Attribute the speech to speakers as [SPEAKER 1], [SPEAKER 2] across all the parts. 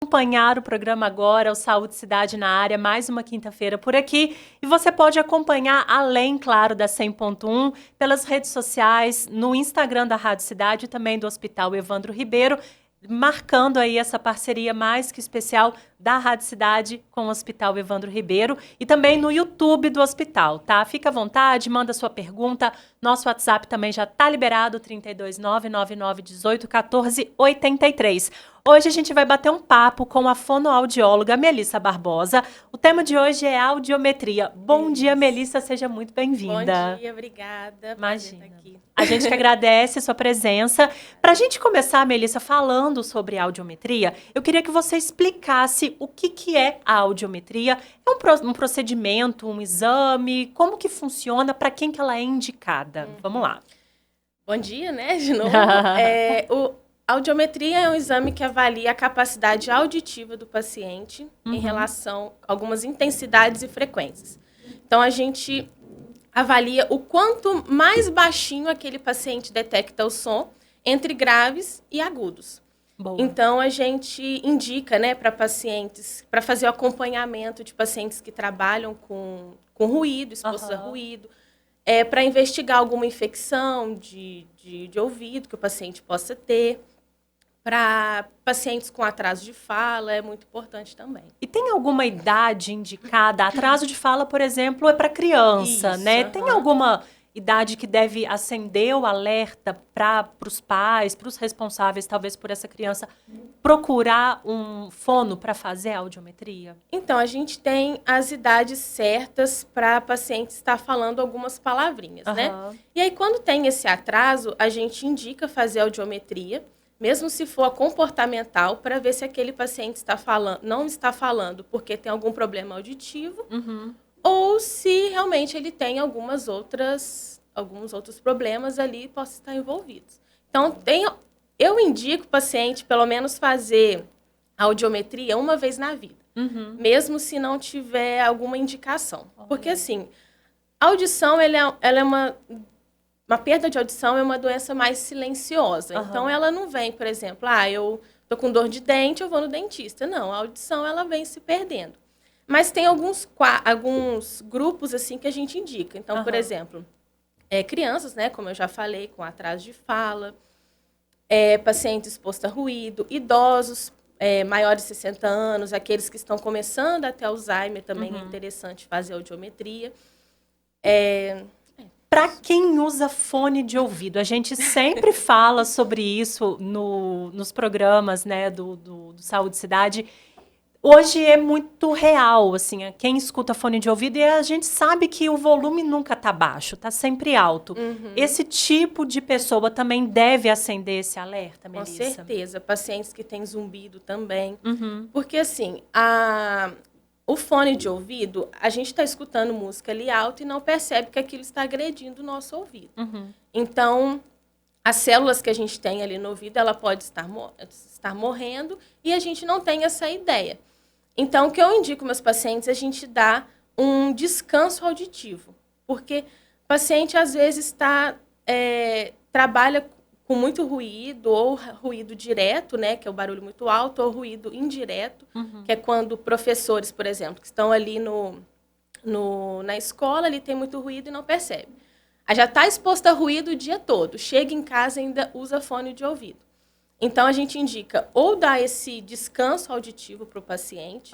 [SPEAKER 1] acompanhar o programa agora, o Saúde Cidade na Área, mais uma quinta-feira por aqui. E você pode acompanhar, além, claro, da 100.1, pelas redes sociais, no Instagram da Rádio Cidade e também do Hospital Evandro Ribeiro, marcando aí essa parceria mais que especial da Rádio Cidade com o Hospital Evandro Ribeiro e também no YouTube do hospital, tá? Fica à vontade, manda sua pergunta. Nosso WhatsApp também já tá liberado, 32999181483. Hoje a gente vai bater um papo com a fonoaudióloga Melissa Barbosa. O tema de hoje é audiometria. Bom dia, Melissa, seja muito bem-vinda.
[SPEAKER 2] Bom dia, obrigada.
[SPEAKER 1] Imagina.
[SPEAKER 2] Estar aqui.
[SPEAKER 1] A gente que agradece a sua presença. Para a gente começar, Melissa, falando sobre audiometria, eu queria que você explicasse o que é a audiometria. É um procedimento, um exame? Como que funciona? Para quem que ela é indicada? Vamos lá.
[SPEAKER 2] Bom dia, né? De novo. A audiometria é um exame que avalia a capacidade auditiva do paciente em relação a algumas intensidades e frequências. Então, a gente avalia o quanto mais baixinho aquele paciente detecta o som entre graves e agudos.
[SPEAKER 1] Boa.
[SPEAKER 2] Então, a gente indica, né, para pacientes, para fazer o acompanhamento de pacientes que trabalham com ruído, expostos a ruído, para investigar alguma infecção de ouvido que o paciente possa ter. Para pacientes com atraso de fala, é muito importante também.
[SPEAKER 1] E tem alguma idade indicada? Atraso de fala, por exemplo, é para criança,
[SPEAKER 2] Isso,
[SPEAKER 1] né? Tem alguma idade que deve acender o alerta para os pais, para os responsáveis, talvez por essa criança, procurar um fono para fazer a audiometria?
[SPEAKER 2] Então, a gente tem as idades certas para paciente estar falando algumas palavrinhas, né? E aí, quando tem esse atraso, a gente indica fazer a audiometria, mesmo se for a comportamental, para ver se aquele paciente não está falando porque tem algum problema auditivo, ou se realmente ele tem alguns outros problemas ali e possa estar envolvidos. Então, eu indico o paciente, pelo menos, fazer a audiometria uma vez na vida, mesmo se não tiver alguma indicação. Porque, assim, a audição, ela é uma perda de audição é uma doença mais silenciosa. Então, ela não vem, por exemplo, eu tô com dor de dente, eu vou no dentista. Não, a audição, ela vem se perdendo. Mas tem alguns grupos, assim, que a gente indica. Então, por exemplo, crianças, né, como eu já falei, com atraso de fala, pacientes expostos a ruído, idosos, maiores de 60 anos, aqueles que estão começando a ter Alzheimer, também é interessante fazer audiometria.
[SPEAKER 1] Para quem usa fone de ouvido, a gente sempre fala sobre isso nos programas, né, do Saúde Cidade. Hoje é muito real, assim, quem escuta fone de ouvido, e a gente sabe que o volume nunca está baixo, está sempre alto. Esse tipo de pessoa também deve acender esse alerta, Melissa?
[SPEAKER 2] Com certeza. Pacientes que têm zumbido também. Porque, assim, o fone de ouvido, a gente está escutando música ali alto e não percebe que aquilo está agredindo o nosso ouvido. Então, as células que a gente tem ali no ouvido, ela pode estar morrendo e a gente não tem essa ideia. Então, o que eu indico meus pacientes é a gente dar um descanso auditivo. Porque o paciente, às vezes, trabalha com muito ruído, ou ruído direto, né, que é o barulho muito alto, ou ruído indireto, que é quando professores, por exemplo, que estão ali na escola, ali tem muito ruído e não percebe. Aí já está exposto a ruído o dia todo, chega em casa e ainda usa fone de ouvido. Então, a gente indica ou dar esse descanso auditivo para o paciente,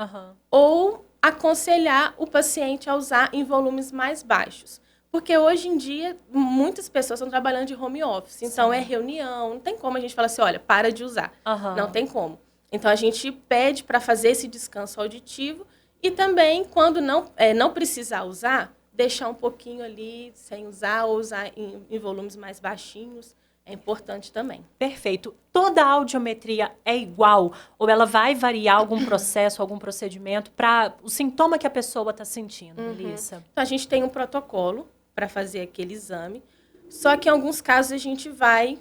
[SPEAKER 2] ou aconselhar o paciente a usar em volumes mais baixos. Porque hoje em dia, muitas pessoas estão trabalhando de home office. Então, é reunião, não tem como a gente falar assim, olha, para de usar. Não tem como. Então, a gente pede para fazer esse descanso auditivo e também, quando não precisar usar, deixar um pouquinho ali sem usar ou usar em volumes mais baixinhos. É importante também.
[SPEAKER 1] Perfeito. Toda a audiometria é igual? Ou ela vai variar algum processo, algum procedimento para o sintoma que a pessoa está sentindo, Melissa?
[SPEAKER 2] Então, a gente tem um protocolo para fazer aquele exame. Só que, em alguns casos, a gente vai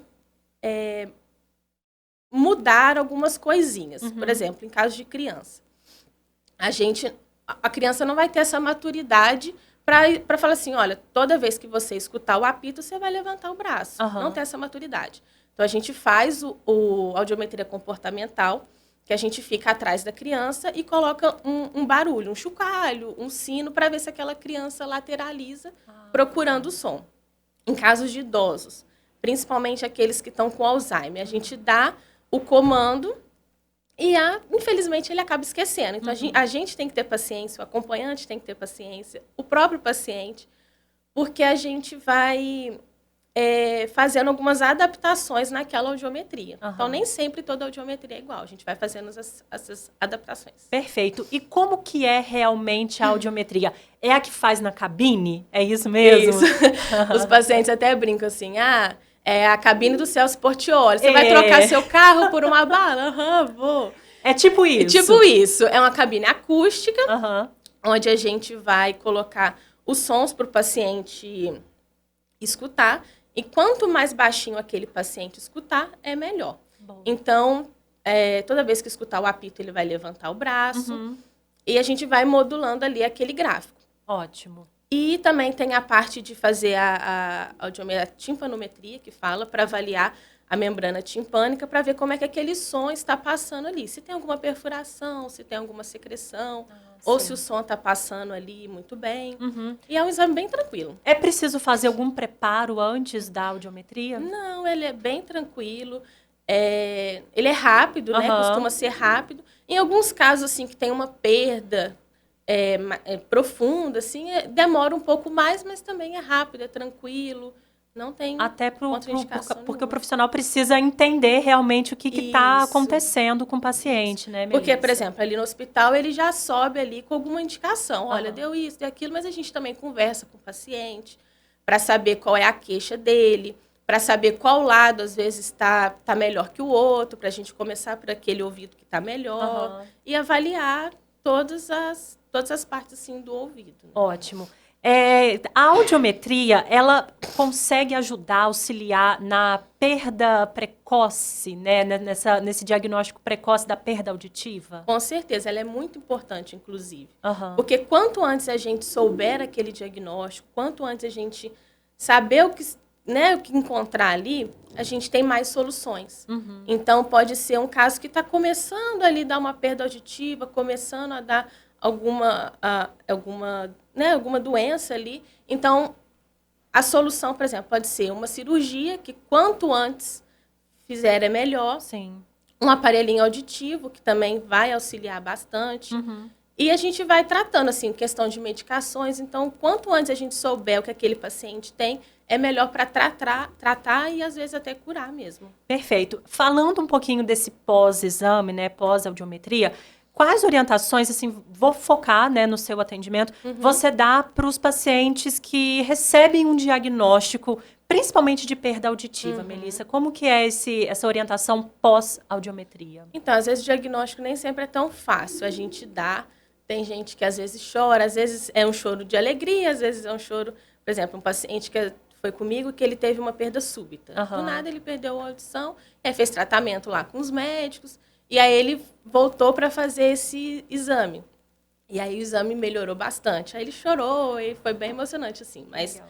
[SPEAKER 2] mudar algumas coisinhas. Por exemplo, em caso de criança. A criança não vai ter essa maturidade para falar assim, olha, toda vez que você escutar o apito, você vai levantar o braço. Não tem essa maturidade. Então, a gente faz a audiometria comportamental, que a gente fica atrás da criança e coloca um barulho, um chocalho, um sino, para ver se aquela criança lateraliza procurando o som. Em casos de idosos, principalmente aqueles que estão com Alzheimer, a gente dá o comando e, infelizmente, ele acaba esquecendo. Então, a gente tem que ter paciência, o acompanhante tem que ter paciência, o próprio paciente, porque a gente vai fazendo algumas adaptações naquela audiometria. Então, nem sempre toda audiometria é igual. A gente vai fazendo essas adaptações.
[SPEAKER 1] Perfeito. E como que é realmente a audiometria? É a que faz na cabine? É isso mesmo?
[SPEAKER 2] Isso. Os pacientes até brincam assim, é a cabine do Celso Portiolli. Você vai trocar seu carro por uma bala? Vou.
[SPEAKER 1] É tipo isso?
[SPEAKER 2] Tipo isso. É uma cabine acústica, onde a gente vai colocar os sons para o paciente escutar. E quanto mais baixinho aquele paciente escutar, é melhor. Bom. Então, toda vez que escutar o apito, ele vai levantar o braço. E a gente vai modulando ali aquele gráfico.
[SPEAKER 1] Ótimo.
[SPEAKER 2] E também tem a parte de fazer a timpanometria, que fala, para avaliar a membrana timpânica, para ver como é que aquele som está passando ali. Se tem alguma perfuração, se tem alguma secreção, ou se o som está passando ali muito bem. E é um exame bem tranquilo.
[SPEAKER 1] É preciso fazer algum preparo antes da audiometria?
[SPEAKER 2] Não, ele é bem tranquilo. Ele é rápido, né? Costuma ser rápido. Em alguns casos, assim, que tem uma perda profunda, assim, demora um pouco mais, mas também é rápido, é tranquilo. Não tem
[SPEAKER 1] porque o profissional precisa entender realmente o que está acontecendo com o paciente, né, Melissa?
[SPEAKER 2] Porque, por exemplo, ali no hospital, ele já sobe ali com alguma indicação. Olha, deu isso, deu aquilo, mas a gente também conversa com o paciente para saber qual é a queixa dele, para saber qual lado, às vezes, está melhor que o outro, para a gente começar por aquele ouvido que está melhor e avaliar todas as partes, assim, do ouvido. Né?
[SPEAKER 1] Ótimo. A audiometria, ela consegue ajudar, auxiliar na perda precoce, né? Nesse diagnóstico precoce da perda auditiva?
[SPEAKER 2] Com certeza, ela é muito importante, inclusive. Porque quanto antes a gente souber aquele diagnóstico, quanto antes a gente saber o que encontrar ali, a gente tem mais soluções. Então, pode ser um caso que está começando ali a dar uma perda auditiva, começando a dar alguma doença ali. Então, a solução, por exemplo, pode ser uma cirurgia, que quanto antes fizer é melhor.
[SPEAKER 1] Sim.
[SPEAKER 2] Um aparelhinho auditivo, que também vai auxiliar bastante. E a gente vai tratando, assim, questão de medicações. Então, quanto antes a gente souber o que aquele paciente tem, é melhor para tratar e, às vezes, até curar mesmo.
[SPEAKER 1] Perfeito. Falando um pouquinho desse pós-exame, né, pós-audiometria, quais orientações, assim, vou focar, né, no seu atendimento, você dá para os pacientes que recebem um diagnóstico, principalmente de perda auditiva, Melissa? Como que é essa orientação pós-audiometria?
[SPEAKER 2] Então, às vezes o diagnóstico nem sempre é tão fácil a gente dar. Tem gente que às vezes chora, às vezes é um choro de alegria, às vezes é um choro... Por exemplo, um paciente que foi comigo que ele teve uma perda súbita. Do nada ele perdeu a audição, fez tratamento lá com os médicos, e aí ele voltou para fazer esse exame. E aí o exame melhorou bastante. Aí ele chorou e foi bem emocionante, assim. Mas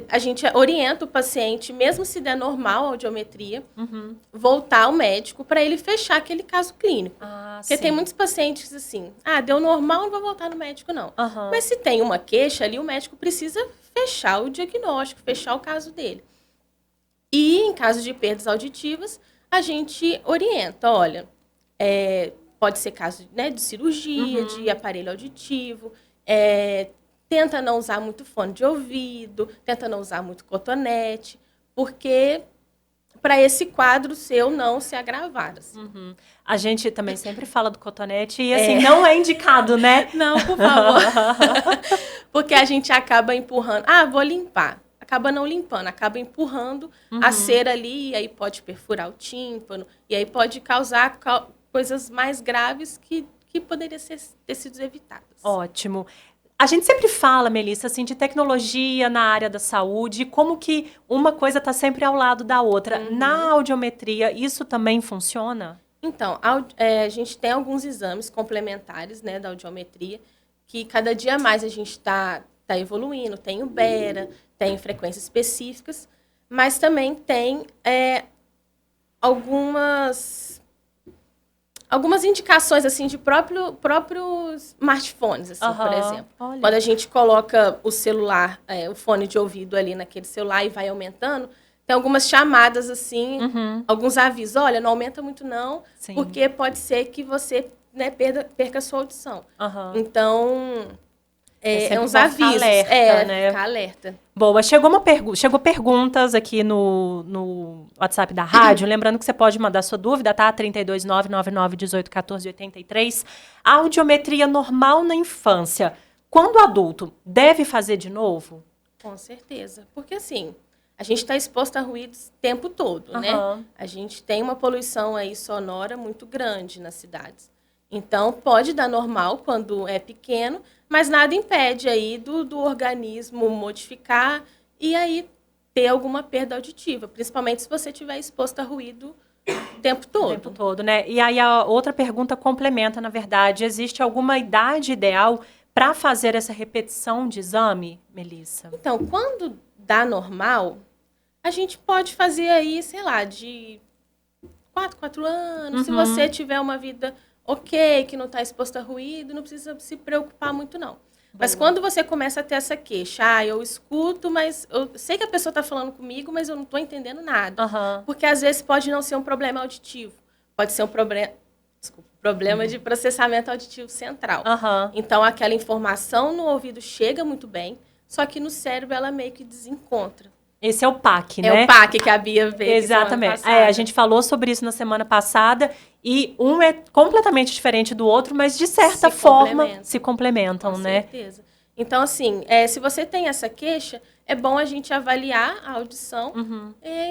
[SPEAKER 2] a gente orienta o paciente, mesmo se der normal a audiometria, voltar ao médico para ele fechar aquele caso clínico. Porque tem muitos pacientes assim, deu normal, não vou voltar no médico, não. Mas se tem uma queixa ali, o médico precisa fechar o diagnóstico, fechar o caso dele. E em caso de perdas auditivas, a gente orienta, olha, pode ser caso, né, de cirurgia, de aparelho auditivo, tenta não usar muito fone de ouvido, tenta não usar muito cotonete, porque para esse quadro seu não se agravar. Assim.
[SPEAKER 1] A gente também sempre fala do cotonete e, assim, não é indicado, né?
[SPEAKER 2] Não, por favor. Porque a gente acaba empurrando. Vou limpar. Acaba não limpando, acaba empurrando a cera ali, e aí pode perfurar o tímpano, e aí pode causar coisas mais graves que poderiam ter sido evitadas.
[SPEAKER 1] Ótimo. A gente sempre fala, Melissa, assim, de tecnologia na área da saúde, como que uma coisa está sempre ao lado da outra. Na audiometria, isso também funciona?
[SPEAKER 2] Então, a gente tem alguns exames complementares, né, da audiometria, que cada dia mais a gente está evoluindo. Tem o Bera, tem frequências específicas, mas também tem algumas algumas indicações, assim, de próprios smartphones, assim, por exemplo.
[SPEAKER 1] Olha.
[SPEAKER 2] Quando a gente coloca o celular, o fone de ouvido ali naquele celular e vai aumentando, tem algumas chamadas, assim, alguns avisos. Olha, não aumenta muito não, porque pode ser que você, né, perca a sua audição. Então, é uns avisos.
[SPEAKER 1] Alerta, né?
[SPEAKER 2] Ficar alerta.
[SPEAKER 1] Boa, chegou perguntas aqui no WhatsApp da rádio, lembrando que você pode mandar sua dúvida, tá? 32999181483. A audiometria normal na infância, quando adulto, deve fazer de novo?
[SPEAKER 2] Com certeza, porque assim, a gente está exposto a ruídos o tempo todo, né? A gente tem uma poluição aí sonora muito grande nas cidades. Então, pode dar normal quando é pequeno, mas nada impede aí do organismo modificar e aí ter alguma perda auditiva, principalmente se você estiver exposto a ruído o tempo todo.
[SPEAKER 1] O tempo todo, né? E aí a outra pergunta complementa, na verdade, existe alguma idade ideal para fazer essa repetição de exame, Melissa?
[SPEAKER 2] Então, quando dá normal, a gente pode fazer aí, sei lá, de 4 anos, se você tiver uma vida ok, que não está exposto a ruído, não precisa se preocupar muito, não. Mas quando você começa a ter essa queixa, eu escuto, mas eu sei que a pessoa está falando comigo, mas eu não estou entendendo nada. Porque às vezes pode não ser um problema auditivo, pode ser um problema de processamento auditivo central. Então, aquela informação no ouvido chega muito bem, só que no cérebro ela meio que desencontra.
[SPEAKER 1] Esse é o PAC, né?
[SPEAKER 2] É o PAC que a Bia veio.
[SPEAKER 1] Exatamente. A gente falou sobre isso na semana passada e um é completamente diferente do outro, mas de certa forma se complementam, né?
[SPEAKER 2] Com certeza. Então, assim, se você tem essa queixa, é bom a gente avaliar a audição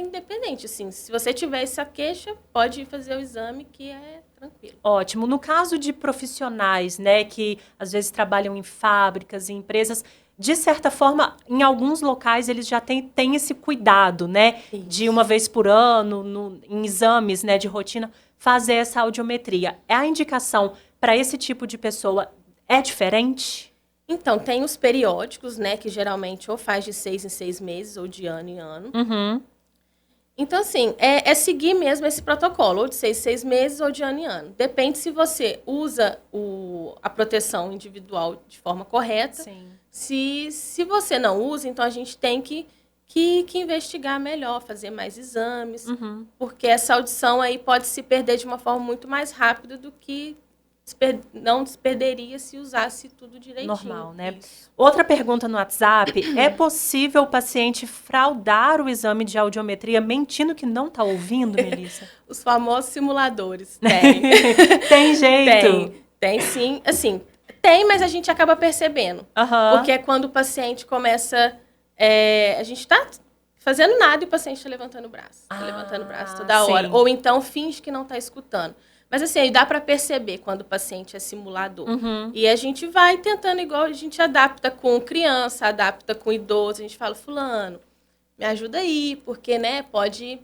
[SPEAKER 2] independente. Assim, se você tiver essa queixa, pode fazer o exame que é tranquilo.
[SPEAKER 1] Ótimo. No caso de profissionais, né, que às vezes trabalham em fábricas, em empresas, de certa forma, em alguns locais eles já têm esse cuidado, né? Isso. De uma vez por ano, em exames, né, de rotina, fazer essa audiometria. A indicação para esse tipo de pessoa é diferente?
[SPEAKER 2] Então, tem os periódicos, né, que geralmente ou faz de 6 em 6 meses ou de ano em ano. Então, assim, é seguir mesmo esse protocolo, ou de 6 em 6 meses ou de ano em ano. Depende se você usa a proteção individual de forma correta.
[SPEAKER 1] Sim.
[SPEAKER 2] Se você não usa, então a gente tem que investigar melhor, fazer mais exames, porque essa audição aí pode se perder de uma forma muito mais rápida do que não se perderia se usasse tudo direitinho.
[SPEAKER 1] Normal, né? Isso. Outra pergunta no WhatsApp, é possível o paciente fraudar o exame de audiometria mentindo que não está ouvindo, Melissa?
[SPEAKER 2] Os famosos simuladores. Tem.
[SPEAKER 1] Tem jeito?
[SPEAKER 2] Tem sim. Assim, tem, mas a gente acaba percebendo. Porque é quando o paciente começa... a gente está fazendo nada e o paciente está levantando o braço. Está levantando o braço toda hora. Ou então finge que não está escutando. Mas assim, aí dá para perceber quando o paciente é simulador. E a gente vai tentando igual, a gente adapta com criança, adapta com idoso. A gente fala, fulano, me ajuda aí, porque, né, pode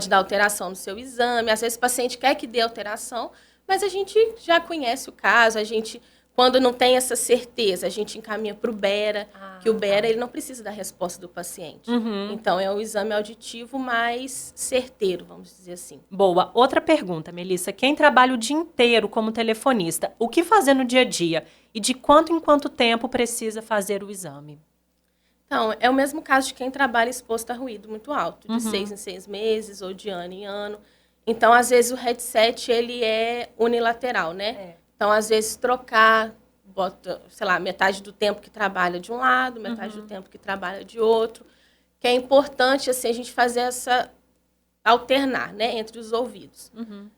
[SPEAKER 2] dar alteração no seu exame. Às vezes o paciente quer que dê alteração, mas a gente já conhece o caso, a gente... Quando não tem essa certeza, a gente encaminha para o Bera, que o Bera ele não precisa da resposta do paciente. Então, é um exame auditivo mais certeiro, vamos dizer assim.
[SPEAKER 1] Boa. Outra pergunta, Melissa. Quem trabalha o dia inteiro como telefonista, o que fazer no dia a dia? E de quanto em quanto tempo precisa fazer o exame?
[SPEAKER 2] Então, é o mesmo caso de quem trabalha exposto a ruído muito alto, de 6 em 6 meses ou de ano em ano. Então, às vezes, o headset ele é unilateral, né? Então, às vezes, trocar, bota, sei lá, metade do tempo que trabalha de um lado, metade do tempo que trabalha de outro. Que é importante, assim, a gente fazer alternar, né, entre os ouvidos.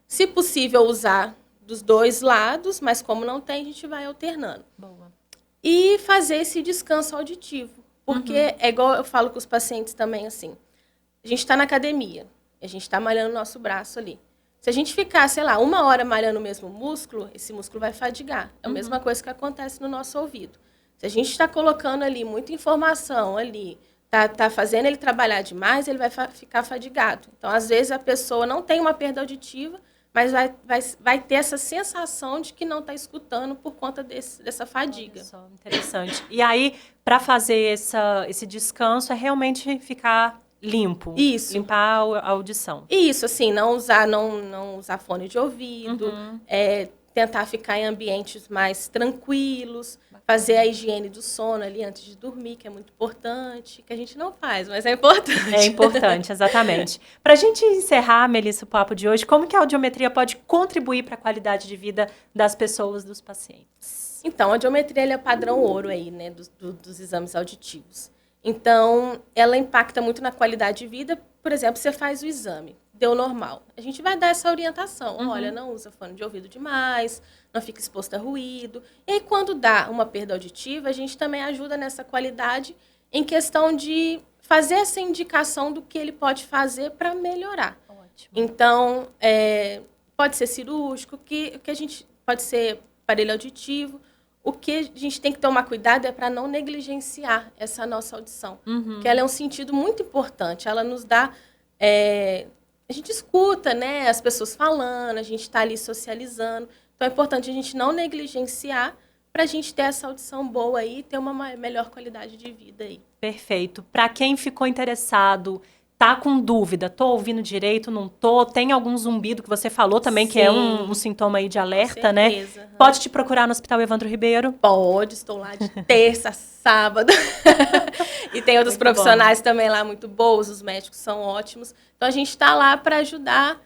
[SPEAKER 2] Se possível, usar dos dois lados, mas como não tem, a gente vai alternando.
[SPEAKER 1] Boa.
[SPEAKER 2] E fazer esse descanso auditivo. Porque é igual eu falo com os pacientes também, assim, a gente está na academia, a gente está malhando o nosso braço ali. Se a gente ficar, sei lá, 1 hora malhando o mesmo músculo, esse músculo vai fadigar. É a mesma coisa que acontece no nosso ouvido. Se a gente está colocando ali muita informação ali, tá fazendo ele trabalhar demais, ele vai ficar fadigado. Então, às vezes, a pessoa não tem uma perda auditiva, mas vai ter essa sensação de que não está escutando por conta dessa fadiga.
[SPEAKER 1] Olha só, interessante. E aí, para fazer esse descanso, é realmente ficar limpo.
[SPEAKER 2] Isso.
[SPEAKER 1] Limpar a audição.
[SPEAKER 2] Isso, assim, não usar fone de ouvido, tentar ficar em ambientes mais tranquilos, fazer a higiene do sono ali antes de dormir, que é muito importante, que a gente não faz, mas é importante.
[SPEAKER 1] É importante, exatamente. Para a gente encerrar, Melissa, o papo de hoje, como que a audiometria pode contribuir para a qualidade de vida das pessoas, dos pacientes?
[SPEAKER 2] Então, a audiometria é padrão ouro aí, né, dos exames auditivos. Então, ela impacta muito na qualidade de vida. Por exemplo, você faz o exame, deu normal. A gente vai dar essa orientação. Olha, não usa fone de ouvido demais, não fica exposto a ruído. E aí, quando dá uma perda auditiva, a gente também ajuda nessa qualidade em questão de fazer essa indicação do que ele pode fazer para melhorar.
[SPEAKER 1] Ótimo.
[SPEAKER 2] Então, pode ser cirúrgico, que a gente pode ser aparelho auditivo. O que a gente tem que tomar cuidado é para não negligenciar essa nossa audição. Porque ela é um sentido muito importante. Ela nos dá... a gente escuta, né, as pessoas falando, a gente está ali socializando. Então, é importante a gente não negligenciar para a gente ter essa audição boa aí e ter uma melhor qualidade de vida aí.
[SPEAKER 1] Perfeito. Para quem ficou interessado, tá com dúvida, tô ouvindo direito, não tô, tem algum zumbido que você falou também,
[SPEAKER 2] Sim,
[SPEAKER 1] que é um sintoma aí de alerta, né? Pode te procurar no Hospital Evandro Ribeiro?
[SPEAKER 2] Pode, estou lá de terça, sábado. E tem outros profissionais também lá muito bons, os médicos são ótimos. Então, a gente está lá para ajudar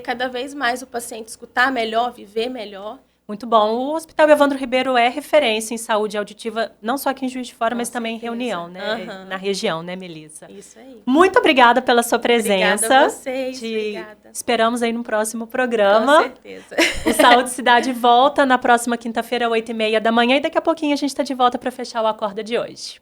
[SPEAKER 2] cada vez mais o paciente escutar melhor, viver melhor.
[SPEAKER 1] Muito bom. O Hospital Evandro Ribeiro é referência em saúde auditiva, não só aqui em Juiz de Fora, mas também em Reunião, né? Na região, né, Melissa?
[SPEAKER 2] Isso aí.
[SPEAKER 1] Muito obrigada pela sua presença.
[SPEAKER 2] Obrigada a vocês, obrigada.
[SPEAKER 1] Esperamos aí no próximo programa.
[SPEAKER 2] Com certeza.
[SPEAKER 1] O Saúde Cidade volta na próxima quinta-feira, 8h30 da manhã, e daqui a pouquinho a gente está de volta para fechar o Acorda de hoje.